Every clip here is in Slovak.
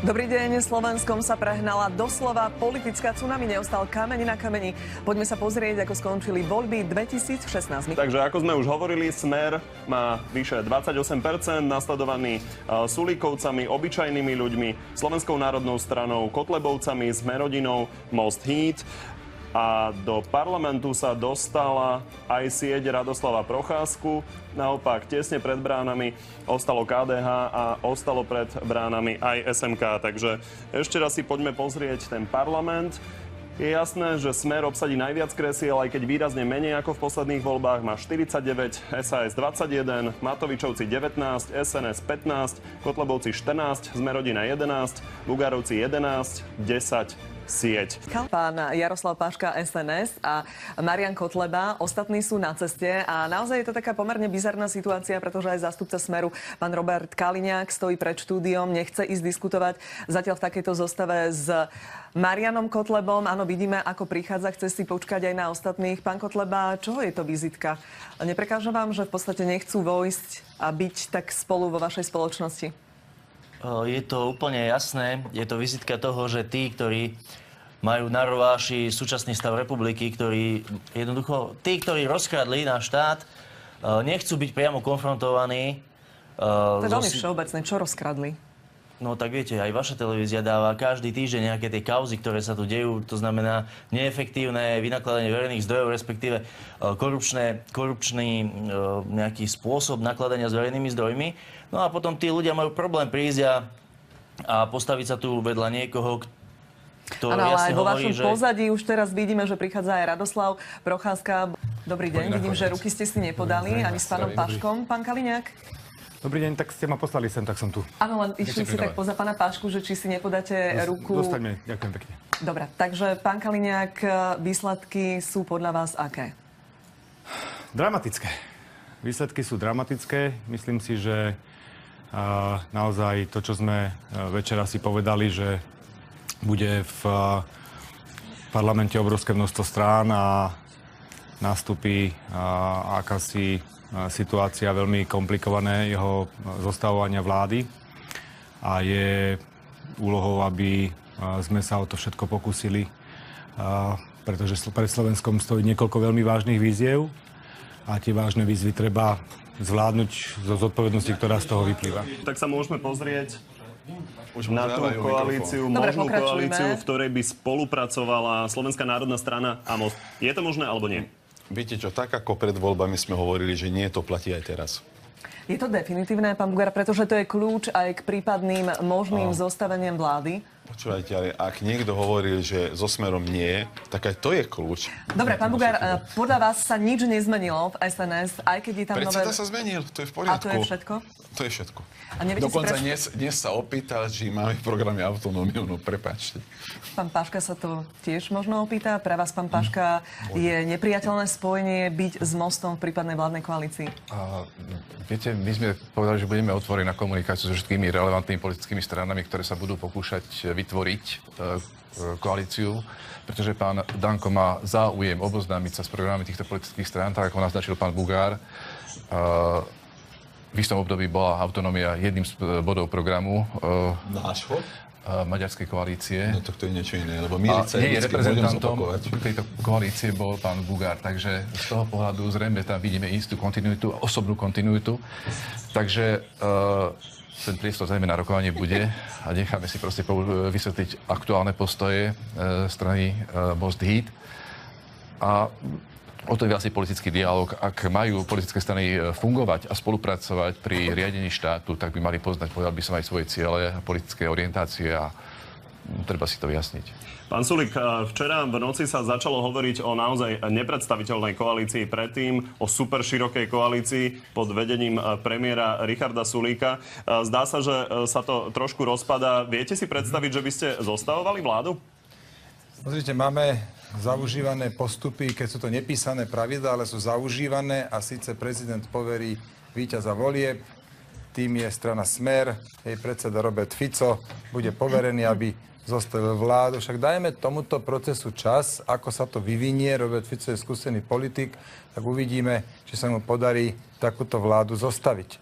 Dobrý deň. Slovenskom sa prehnala doslova politická tsunami. Neostal kameň na kameni. Poďme sa pozrieť, ako skončili voľby 2016. Takže ako sme už hovorili, Smer má vyše 28%, nasledovaný Sulíkovcami, obyčajnými ľuďmi, Slovenskou národnou stranou, Kotlebovcami, Smerodinou, Most Híd. A do parlamentu sa dostala aj sieť Radoslava Procházku. Naopak, tesne pred bránami ostalo KDH a ostalo pred bránami aj SMK. Takže ešte raz si poďme pozrieť ten parlament. Je jasné, že Smer obsadí najviac kresiel, aj keď výrazne menej ako v posledných voľbách. Má 49, SAS 21, Matovičovci 19, SNS 15, Kotlebovci 14, Smerodina 11, Bugárovci 11, 10 sieť. Pán Jaroslav Paška, SNS a Marian Kotleba, ostatní sú na ceste a naozaj je to taká pomerne bizarná situácia, pretože aj zástupca Smeru, pán Robert Kaliňák, stojí pred štúdiom, nechce ísť diskutovať zatiaľ v takejto zostave s Marianom Kotlebom. Áno, vidíme, ako prichádza, chce si počkať aj na ostatných. Pán Kotleba, čoho je to vizitka? Neprekáža vám, že v podstate nechcú vojsť a byť tak spolu vo vašej spoločnosti? Je to úplne jasné. Je to vizitka toho, že tí, ktorí majú na rováši súčasný stav republiky, tí, ktorí rozkradli náš štát, nechcú byť priamo konfrontovaní. To je veľmi všeobecné. Čo rozkradli? No tak viete, aj vaša televízia dáva každý týždeň nejaké tie kauzy, ktoré sa tu dejú. To znamená neefektívne vynakladanie verejných zdrojov, respektíve korupčný nejaký spôsob nakladania s verejnými zdrojmi. No a potom tí ľudia majú problém prísť a postaviť sa tu vedľa niekoho, kto jasne hovorí, že... vo vašom pozadí už teraz vidíme, že prichádza aj Radoslav Procházka. Dobrý deň, vidím, že ruky ste si nepodali ani s pánom Paškom. Pán Kaliňák? Dobrý deň, tak ste ma poslali sem, tak som tu. Áno, len išli si tak poza pána Pašku, že či si nepodáte ruku... Dostaňme, ďakujem pekne. Dobre, takže pán Kaliňák, výsledky sú podľa vás aké? Dramatické. Výsledky sú dramatické. Myslím si, že naozaj to, čo sme večera si povedali, že bude v parlamente obrovské množstvo strán a nastupí akási situácia veľmi komplikované jeho zostavovania vlády a je úlohou, aby sme sa o to všetko pokúsili, pretože pred Slovenskom stojí niekoľko veľmi vážnych výziev a tie vážne výzvy treba zvládnuť zo zodpovednosti, ktorá z toho vyplýva. Tak sa môžeme pozrieť na tú koalíciu, možnú koalíciu, v ktorej by spolupracovala Slovenská národná strana a Most. Je to možné alebo nie? Viete čo, tak ako pred voľbami sme hovorili, že nie, to platí aj teraz. Je to definitívne, pán Bugár, pretože to je kľúč aj k prípadným možným zostaveniam vlády? Počúvajte, ale ak niekto hovoril, že so Smerom nie, tak aj to je kľúč. Dobre, pán Bugár, podľa vás sa nič nezmenilo v SNS, aj keď je tam Predseda sa zmenil, to je v poriadku. A to je všetko? To je všetko. A dokonca dnes sa opýtal, či máme v programe autonómiu, no prepáčte. Pán Paška sa to tiež možno opýta. Pre vás, pán Paška, je nepriateľné spojenie byť s Mostom v prípadnej vládnej koalícii? Viete, my sme povedali, že budeme otvoriť na komunikáciu so všetkými relevantnými politickými stranami, ktoré sa budú pokúšať vytvoriť koalíciu, pretože pán Danko má záujem oboznámiť sa s programami týchto politických strán, tak ako naznačil pán Bugár. V istom období bola autonómia jedným z bodov programu Nášho? Maďarskej koalície. No tak to je niečo iné, lebo Milica je reprezentantom tejto koalície bol pán Bugár, takže z toho pohľadu zrejme tam vidíme istú kontinuitu, osobnú kontinuitu. Takže ten priestor zrejme na rokovanie bude a necháme si proste vysvetliť aktuálne postoje strany Most Híd. A o to je asi politický dialog. Ak majú politické strany fungovať a spolupracovať pri riadení štátu, tak by mali poznať, povedal by som, aj svoje ciele, politické orientácie a treba si to vyjasniť. Pán Sulík, včera v noci sa začalo hovoriť o naozaj nepredstaviteľnej koalícii predtým, o super širokej koalícii pod vedením premiéra Richarda Sulíka. Zdá sa, že sa to trošku rozpadá. Viete si predstaviť, že by ste zostavovali vládu? Pozrite, máme zaužívané postupy, keď sú to nepísané pravidlá, ale sú zaužívané a síce prezident poverí víťaza volieb, tým je strana Smer, jej predseda Robert Fico bude poverený, aby zostavil vládu. Však dajme tomuto procesu čas, ako sa to vyvinie. Robert Fico je skúsený politik, tak uvidíme, či sa mu podarí takúto vládu zostaviť.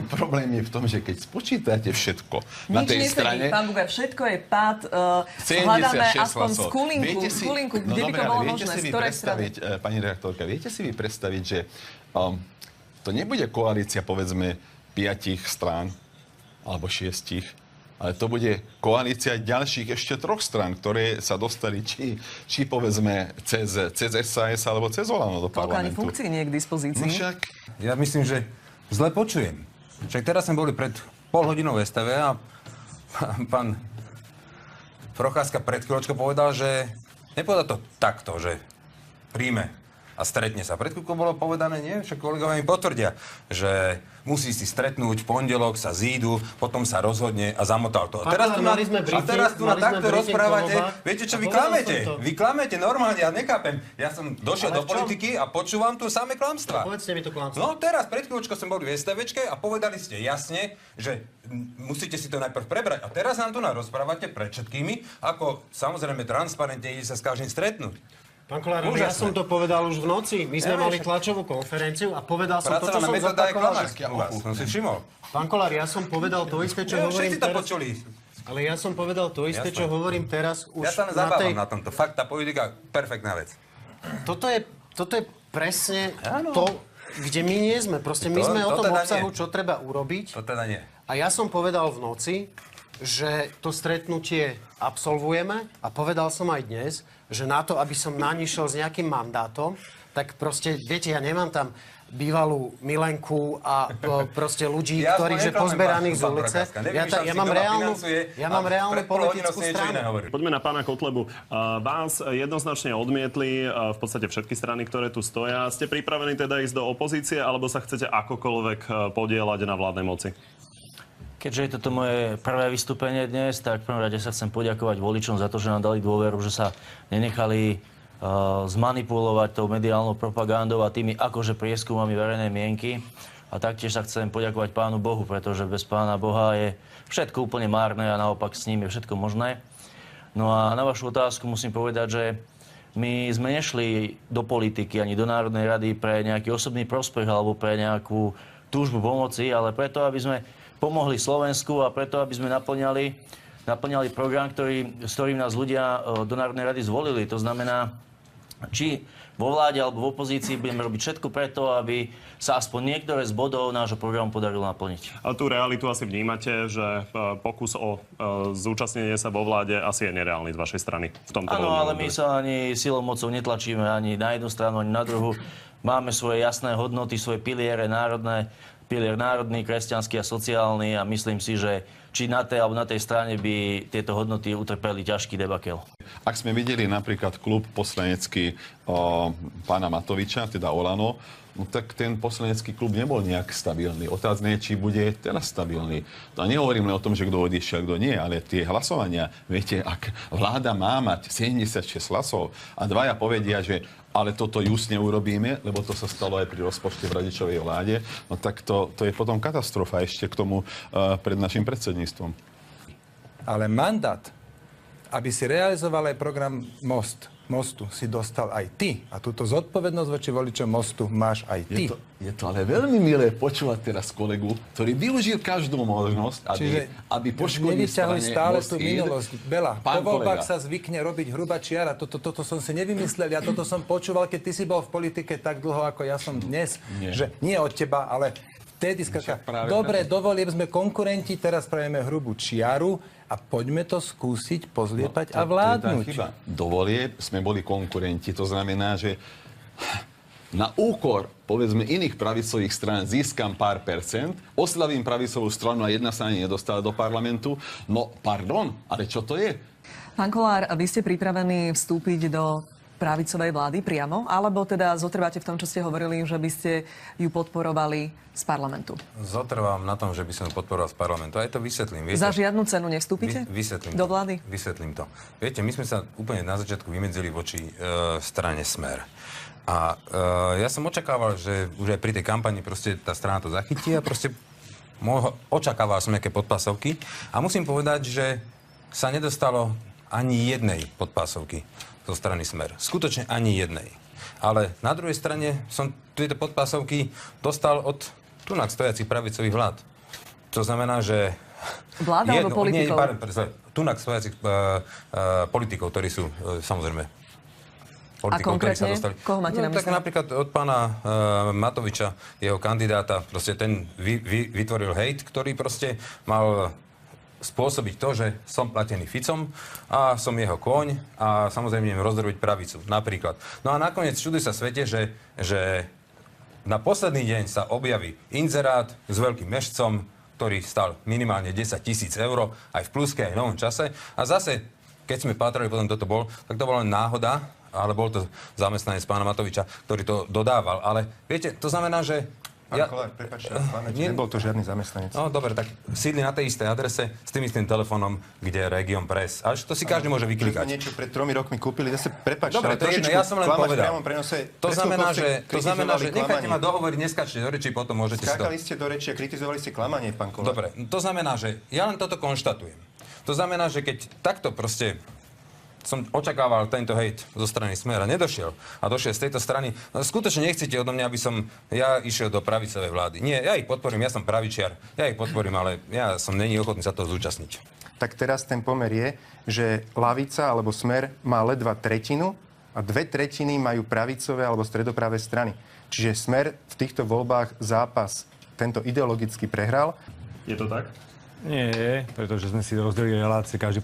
Problém je v tom, že keď spočítate všetko na Nič tej nesedí, strane... pán Bugár, všetko je pád. 76 Hľadáme aspoň hlasov. skulinku, kde by to bolo možné, z ktorej strany. Pani redaktorka, viete si vy predstaviť, že to nebude koalícia, povedzme, 5 strán alebo 6, ale to bude koalícia ďalších ešte 3 strán, ktoré sa dostali či povedzme cez SAS alebo cez Olano do Toľko ani parlamentu. funkcií nie je k dispozícii. No však... Ja myslím, že zle počujem. Však teraz sme boli pred pol hodinou v STV a pán Procházka pred chvíľočkou povedal, že nepovedal to takto, že príjme a stretne sa. Pred chvíľkou bolo povedané, nie? Však kolegovia mi potvrdia, že musí si stretnúť, v pondelok sa zídu, potom sa rozhodne a zamotal to. A teraz tu na takto rozprávate. Viete čo, vy klamete. Vy klamete normálne, ja nechápem. Ja som došiel do politiky a počúvam tu samé klamstvá. Povedzte mi to klamstvo. No teraz, pred chvíľočkou sme boli v STVčke a povedali ste jasne, že musíte si to najprv prebrať. A teraz nám tu rozprávate pred všetkými, ako samozrejme transparentne ide sa s každým stretnúť. Pán Kollár, ja som to povedal už v noci. My sme mali tlačovú konferenciu a povedal som to, čo som zopakoval. Som si všimol. Pán Kollár, ja som povedal to isté, čo hovorím Všetci to teraz. počuli. Ale ja som povedal to isté, čo hovorím teraz už Ja sa len zabávam na tomto. Fakt, tá politika, perfektná vec. Toto je presne to, kde my nie sme. Proste my sme o tom teda obsahu, nie. čo treba urobiť. To teda nie. A ja som povedal v noci, že to stretnutie absolvujeme a povedal som aj dnes, že na to, aby som na ní šiel s nejakým mandátom, tak proste, viete, ja nemám tam bývalú Milenku a proste ľudí, ktorých, že pozberaných z ulice. Ja mám reálnu politickú stranu. Poďme na pána Kotlebu. Vás jednoznačne odmietli v podstate všetky strany, ktoré tu stoja. Ste pripravení teda ísť do opozície, alebo sa chcete akokoľvek podieľať na vládnej moci? Keďže je toto moje prvé vystúpenie dnes, tak v prvom rade sa chcem poďakovať voličom za to, že nám dali dôveru, že sa nenechali zmanipulovať tou mediálnou propagandou a tými akože prieskumami verejnej mienky. A taktiež sa chcem poďakovať Pánu Bohu, pretože bez Pána Boha je všetko úplne márne a naopak s ním je všetko možné. No a na vašu otázku musím povedať, že my sme nešli do politiky ani do Národnej rady pre nejaký osobný prospech alebo pre nejakú túžbu pomoci, ale preto, aby sme pomohli Slovensku a preto, aby sme naplňali program, s ktorým nás ľudia do Národnej rady zvolili. To znamená, či vo vláde alebo v opozícii budeme robiť všetko preto, aby sa aspoň niektoré z bodov nášho programu podarilo naplniť. A tú realitu asi vnímate, že pokus o zúčastnenie sa vo vláde asi je nereálny z vašej strany v tomto Áno, ale my sa ani silou mocou netlačíme ani na jednu stranu, ani na druhú. Máme svoje jasné hodnoty, svoje piliere národné, pilier národný, kresťanský a sociálny a myslím si, že či na tej alebo na tej strane by tieto hodnoty utrpeli ťažký debakel. Ak sme videli napríklad klub poslanecký pána Matoviča, teda Olano, no tak ten poslanecký klub nebol nejak stabilný. Otázne je, či bude teraz stabilný. To nehovorím len o tom, že kto odišiel, kto nie, ale tie hlasovania, viete, ak vláda má mať 76 hlasov a dvaja povedia, že ale toto just neurobíme, lebo to sa stalo aj pri rozpočte v radičovej vláde, no tak to je potom katastrofa ešte k tomu pred našim predsedníctvom. Ale mandát, aby si realizoval aj program Mostu, si dostal aj ty. A túto zodpovednosť voči voličom Mostu máš aj ty. Je to ale veľmi milé počúvať teraz kolegu, ktorý využil každú možnosť, aby poškodil strane stále tú Most minulosť. Bela, po voľbách kolega. sa zvykne robiť hrubá čiara. Toto som si nevymyslel. Ja toto som počúval, keď ty si bol v politike tak dlho, ako ja som dnes. Že nie od teba, ale vtedy skáka. Dobre, do volieb sme konkurenti, teraz spravíme hrubú čiaru a poďme to skúsiť pozliepať a vládnuť. Do volieb sme boli konkurenti, to znamená, že na úkor, povedzme, iných pravicových strán získam pár percent, oslavím pravicovú stranu a jedna sa ani nedostala do parlamentu. No, pardon, ale čo to je? Pán Kollár, vy ste pripravení vstúpiť do pravicovej vlády priamo? Alebo teda zotrváte v tom, čo ste hovorili, že by ste ju podporovali z parlamentu? Zotrvám na tom, že by som podporoval z parlamentu. Aj to vysvetlím. Viete, Za žiadnu cenu nevstúpite? Vysvetlím do to. vlády? Vysvetlím to. Viete, my sme sa úplne na začiatku vymedzili voči strane Smer. A ja som očakával, že už aj pri tej kampani proste tá strana to zachytí a proste očakával som nejaké podpásovky. A musím povedať, že sa nedostalo ani jednej podpásovky zo strany Smer. Skutočne ani jednej. Ale na druhej strane som tieto podpásovky dostal od tunak stojacich pravicových vlád. To znamená, že... Vláda alebo politikov? Tunak stojacich politikov, ktorí sú samozrejme... A konkrétne? Koho máte na mysli? Tak napríklad od pána Matoviča, jeho kandidáta, proste ten vytvoril hejt, ktorý proste mal spôsobiť to, že som platený Ficom a som jeho kôň a samozrejme idem rozdrobiť pravicu, napríklad. No a nakoniec čuduj sa svete, že na posledný deň sa objaví inzerát s veľkým mešcom, ktorý stal minimálne 10 000 eur, aj v pluske, aj v novom čase. A zase, keď sme pátrali potom, kto to bol, tak to bola len náhoda, ale bol to zamestnanec pána Matoviča, ktorý to dodával. Ale viete, to znamená, že... Pán Kollár, prepáčte, nebol to žiadny zamestnanec. No dobre, tak sídli na tej istej adrese s tým istým telefónom, kde je Region Press. Ale to si každý môže vyklikať. My niečo pred 3 rokmi kúpili, zase prepáčte. Dobre, to je jedno, ja som len povedal. To znamená, že nechajte ma dohovoriť, neskačte do rečí, potom môžete si to... Skákali ste do reči a kritizovali ste klamanie, pán Kollár. Dobre, to znamená, že ja len toto konštatujem. To znamená, že keď takto proste som očakával tento hejt zo strany Smer a nedošiel a došiel z tejto strany. No, skutočne nechcete odo mňa, aby som ja išiel do pravicovej vlády. Nie, ja ich podporím, ja som pravičiar, ja ich podporím, ale ja som není ochotný sa toho zúčastniť. Tak teraz ten pomer je, že lavica alebo Smer má ledva tretinu a 2/3 majú pravicové alebo stredopravé strany. Čiže Smer v týchto voľbách zápas tento ideologicky prehral. Je to tak? Nie, pretože sme si rozdelili relácie, každý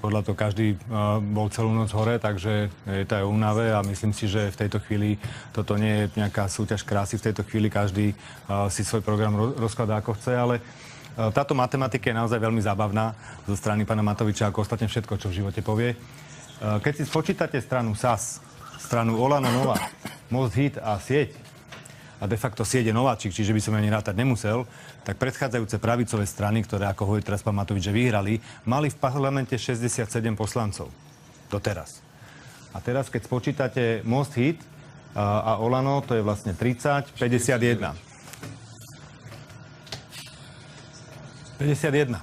bol celú noc hore, takže je to aj únave a myslím si, že v tejto chvíli toto nie je nejaká súťaž krásy, v tejto chvíli každý si svoj program rozkladá ako chce, ale táto matematika je naozaj veľmi zábavná zo strany pána Matoviča, ako ostatne všetko, čo v živote povie. Keď si spočítate stranu SAS, stranu Olano Nova, Most Hit a Sieť, a de facto Sieť je nováčik, čiže by som ani rátať nemusel, tak predchádzajúce pravicové strany, ktoré, ako hovorí teraz pán Matovič, že vyhrali, mali v parlamente 67 poslancov. Doteraz. A teraz, keď spočítate Most Hit a Olano, to je vlastne 30, 51. 51.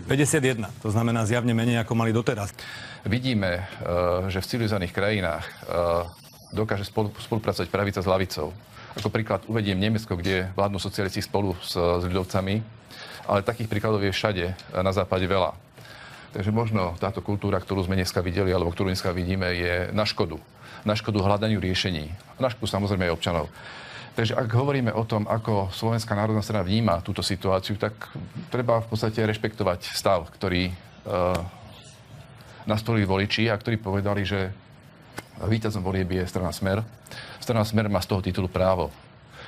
51. To znamená zjavne menej, ako mali doteraz. Vidíme, že v civilizovaných krajinách dokáže spolupracovať pravica s ľavicou. Ako príklad uvediem Nemecko, kde vládnu socialisti spolu s ľudovcami, ale takých príkladov je všade na západe veľa. Takže možno táto kultúra, ktorú sme dneska videli, alebo ktorú dneska vidíme, je na škodu. Na škodu hľadaniu riešení. Na škodu samozrejme aj občanov. Takže ak hovoríme o tom, ako Slovenská národná strana vníma túto situáciu, tak treba v podstate rešpektovať stav, ktorý nastolili voliči a ktorí povedali, že víťazom volieb je strana Smer. Strana Smer má z toho titulu právo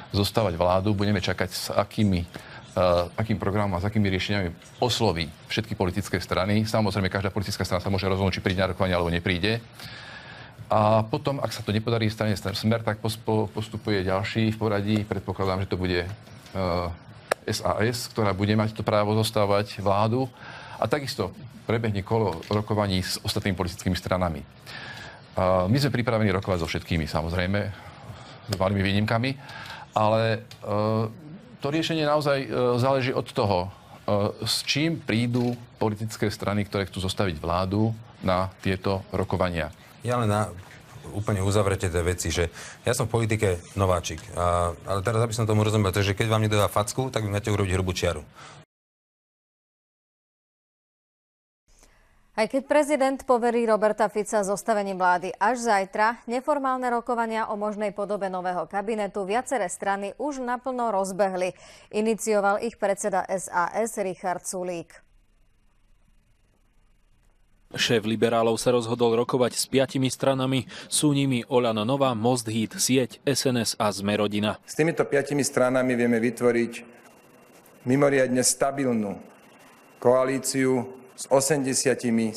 zostávať vládu. Budeme čakať, s akým programom a s akými riešeniami osloví všetky politické strany. Samozrejme, každá politická strana sa môže rozhodnúť, či príde na rokovanie alebo nepríde. A potom, ak sa to nepodarí strane Smer, tak postupuje ďalší v poradí. Predpokladám, že to bude SAS, ktorá bude mať to právo zostávať vládu. A takisto prebehne kolo rokovaní s ostatnými politickými stranami. My sme pripravení rokovať so všetkými, samozrejme, s malými výnimkami, ale to riešenie naozaj záleží od toho, s čím prídu politické strany, ktoré chcú zostaviť vládu na tieto rokovania. Ja len úplne uzavrete tie veci, že ja som v politike nováčik, ale teraz, aby som tomu rozumel, že keď vám niekto dá facku, tak vy máte urobiť hrubú čiaru. Aj keď prezident poverí Roberta Fica zostavením vlády až zajtra, neformálne rokovania o možnej podobe nového kabinetu viaceré strany už naplno rozbehli. Inicioval ich predseda SAS Richard Sulík. Šéf liberálov sa rozhodol rokovať s 5 stranami. Sú nimi Olano Nova, Most Hit, Sieť, SNS a Smer-Rodina. S týmito 5 stranami vieme vytvoriť mimoriadne stabilnú koalíciu s 87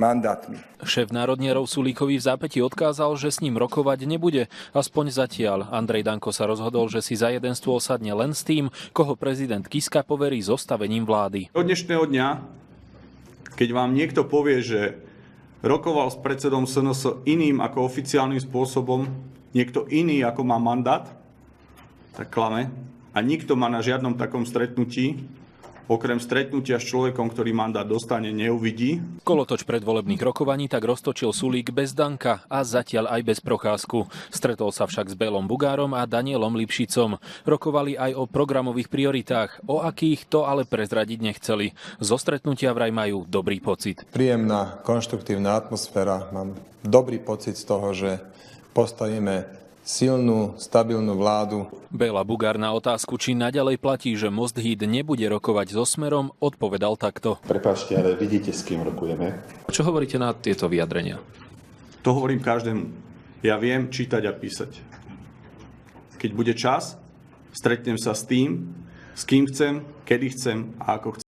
mandátmi. Šéf národnierov Sulíkovi v zápäti odkázal, že s ním rokovať nebude. Aspoň zatiaľ. Andrej Danko sa rozhodol, že si za jeden stôl sadne len s tým, koho prezident Kiska poverí zostavením vlády. Od dnešného dňa, keď vám niekto povie, že rokoval s predsedom SNS iným ako oficiálnym spôsobom, niekto iný ako má mandát, tak klame. A nikto ma na žiadnom takom stretnutí okrem stretnutia s človekom, ktorý mandát dostane, neuvidí. Kolotoč predvolebných rokovaní tak roztočil Sulík bez Danka a zatiaľ aj bez Procházku. Stretol sa však s Bélom Bugárom a Danielom Lipšicom. Rokovali aj o programových prioritách, o akých to ale prezradiť nechceli. Zo stretnutia vraj majú dobrý pocit. Príjemná, konštruktívna atmosféra. Mám dobrý pocit z toho, že postavíme silnú, stabilnú vládu. Béla Bugár na otázku, či naďalej platí, že Most Híd nebude rokovať so Smerom, odpovedal takto. Prepáčte, ale vidíte, s kým rokujeme? Čo hovoríte na tieto vyjadrenia? To hovorím každému. Ja viem čítať a písať. Keď bude čas, stretnem sa s tým, s kým chcem, kedy chcem a ako chcem.